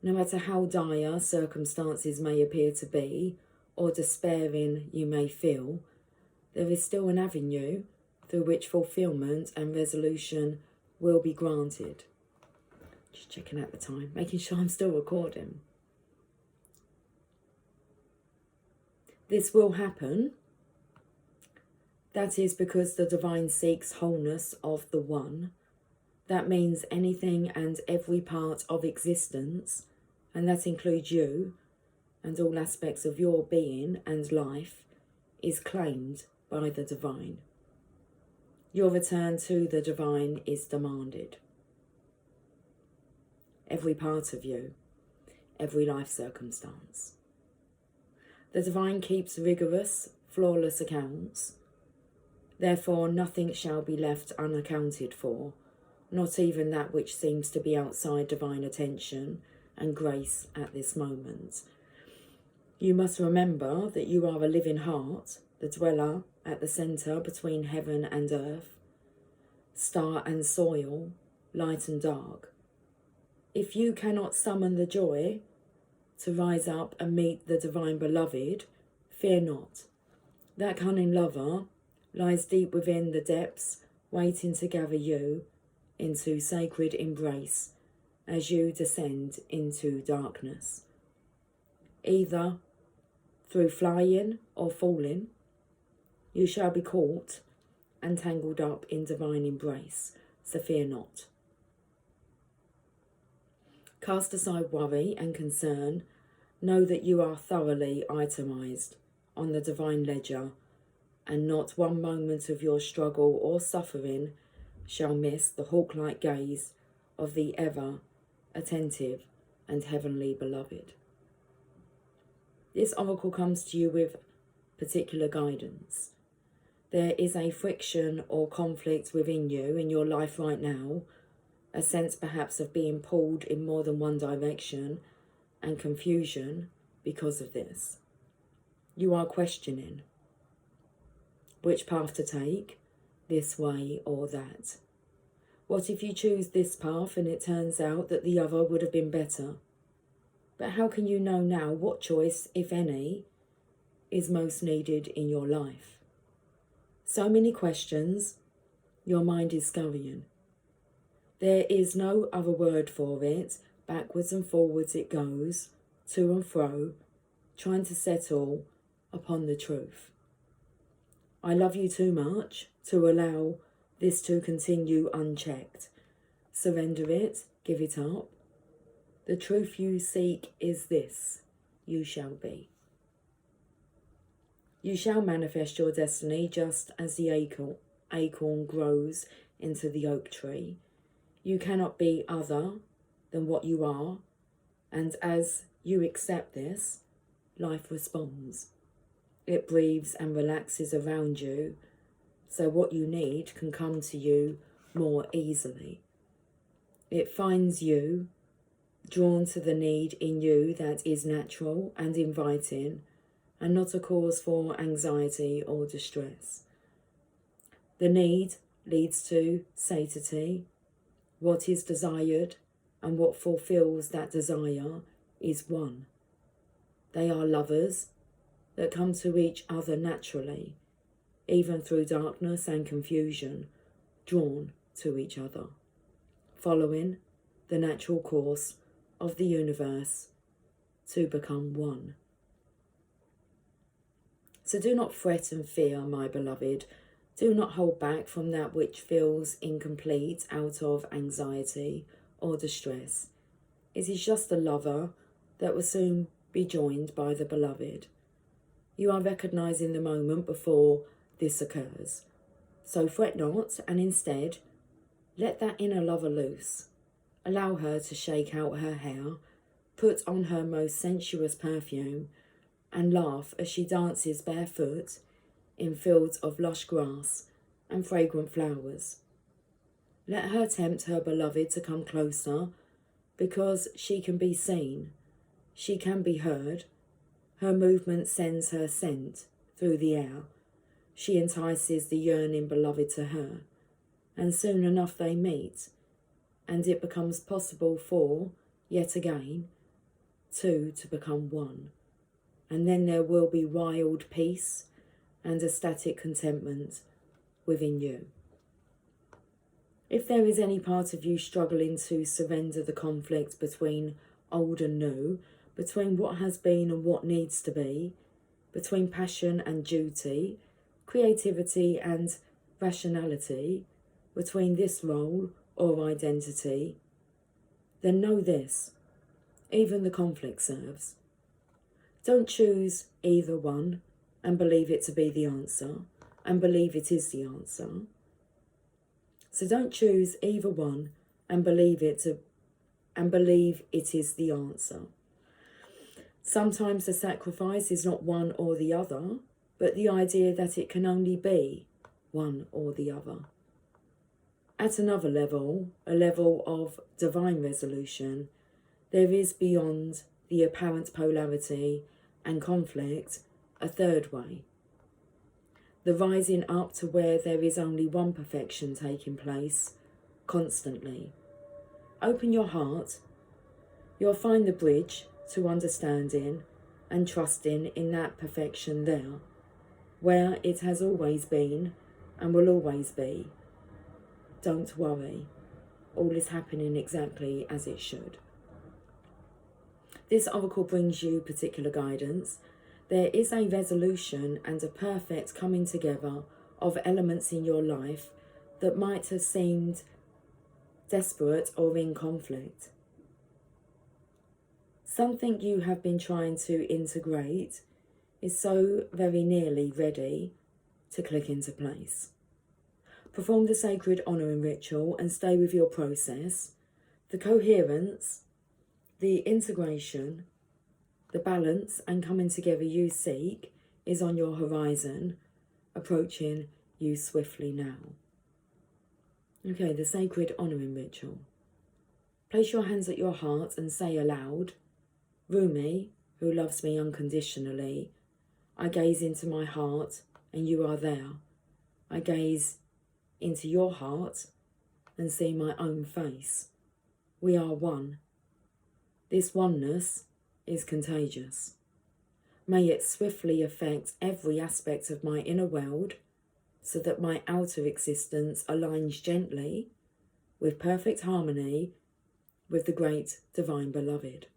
No matter how dire circumstances may appear to be, or despairing you may feel, there is still an avenue through which fulfillment and resolution will be granted. Just checking out the time, making sure I'm still recording. This will happen. That is because the divine seeks wholeness of the one. That means anything and every part of existence, and that includes you and all aspects of your being and life, is claimed by the divine. Your return to the divine is demanded. Every part of you, every life circumstance. The divine keeps rigorous, flawless accounts. Therefore, nothing shall be left unaccounted for, not even that which seems to be outside divine attention and grace at this moment. You must remember that you are a living heart, the dweller at the centre between heaven and earth, star and soil, light and dark. If you cannot summon the joy to rise up and meet the divine beloved, fear not. That cunning lover lies deep within the depths, waiting to gather you into sacred embrace as you descend into darkness. Either through flying or falling, you shall be caught and tangled up in divine embrace, so fear not. Cast aside worry and concern. Know that you are thoroughly itemized on the divine ledger, and not one moment of your struggle or suffering shall miss the hawk-like gaze of the ever attentive and heavenly beloved. This oracle comes to you with particular guidance. There is a friction or conflict within you in your life right now, a sense perhaps of being pulled in more than one direction and confusion because of this. You are questioning which path to take, this way or that. What if you choose this path and it turns out that the other would have been better? But how can you know now what choice, if any, is most needed in your life? So many questions, your mind is scurrying. There is no other word for it. Backwards and forwards it goes, to and fro, trying to settle upon the truth. I love you too much to allow this to continue unchecked. Surrender it, give it up. The truth you seek is this: you shall be. You shall manifest your destiny just as the acorn grows into the oak tree. You cannot be other than what you are, and as you accept this, life responds. It breathes and relaxes around you, so what you need can come to you more easily. It finds you drawn to the need in you that is natural and inviting, and not a cause for anxiety or distress. The need leads to satiety. What is desired and what fulfills that desire is one. They are lovers that come to each other naturally, even through darkness and confusion, drawn to each other, following the natural course of the universe to become one. So do not fret and fear, my beloved. Do not hold back from that which feels incomplete out of anxiety or distress. It is just the lover that will soon be joined by the beloved. You are recognizing the moment before this occurs. So fret not, and instead, let that inner lover loose. Allow her to shake out her hair, put on her most sensuous perfume, and laugh as she dances barefoot in fields of lush grass and fragrant flowers. Let her tempt her beloved to come closer, because she can be seen, she can be heard. Her movement sends her scent through the air. She entices the yearning beloved to her, and soon enough they meet, and it becomes possible for, yet again, two to become one. And then there will be wild peace and ecstatic contentment within you. If there is any part of you struggling to surrender the conflict between old and new, between what has been and what needs to be, between passion and duty, creativity and rationality, between this role or identity, then know this: even the conflict serves. Don't choose either one and believe it to be the answer, and believe it is the answer. So don't choose either one and believe it is the answer. Sometimes the sacrifice is not one or the other, but the idea that it can only be one or the other. At another level, a level of divine resolution, there is beyond the apparent polarity and conflict a third way. The rising up to where there is only one perfection taking place constantly. Open your heart. You'll find the bridge to understanding and trusting in that perfection there, where it has always been and will always be. Don't worry. All is happening exactly as it should. This oracle brings you particular guidance. There is a resolution and a perfect coming together of elements in your life that might have seemed desperate or in conflict. Something you have been trying to integrate is so very nearly ready to click into place. Perform the sacred honouring ritual and stay with your process. The coherence, the integration, the balance and coming together you seek is on your horizon, approaching you swiftly now. Okay, the sacred honouring ritual. Place your hands at your heart and say aloud, Rumi, who loves me unconditionally, I gaze into my heart and you are there. I gaze into your heart and see my own face. We are one. This oneness is contagious. May it swiftly affect every aspect of my inner world so that my outer existence aligns gently with perfect harmony with the great divine beloved.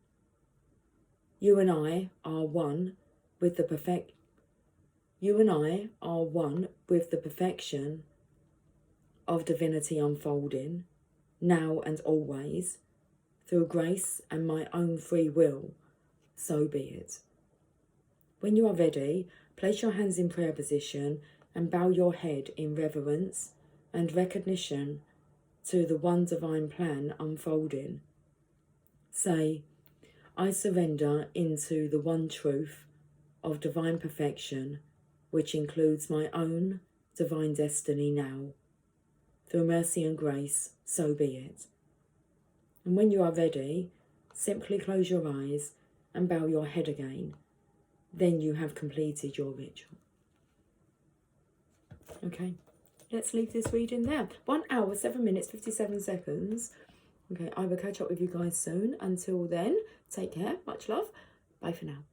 You and I are one with the perfection of divinity unfolding now and always through grace and my own free will. So be it. When you are ready, place your hands in prayer position and bow your head in reverence and recognition to the one divine plan unfolding. Say, I surrender into the one truth of divine perfection, which includes my own divine destiny now. Through mercy and grace, so be it. And when you are ready, simply close your eyes and bow your head again. Then you have completed your ritual. Okay, let's leave this reading there. 1 hour, 7 minutes, 57 seconds. Okay, I will catch up with you guys soon. Until then, take care. Much love. Bye for now.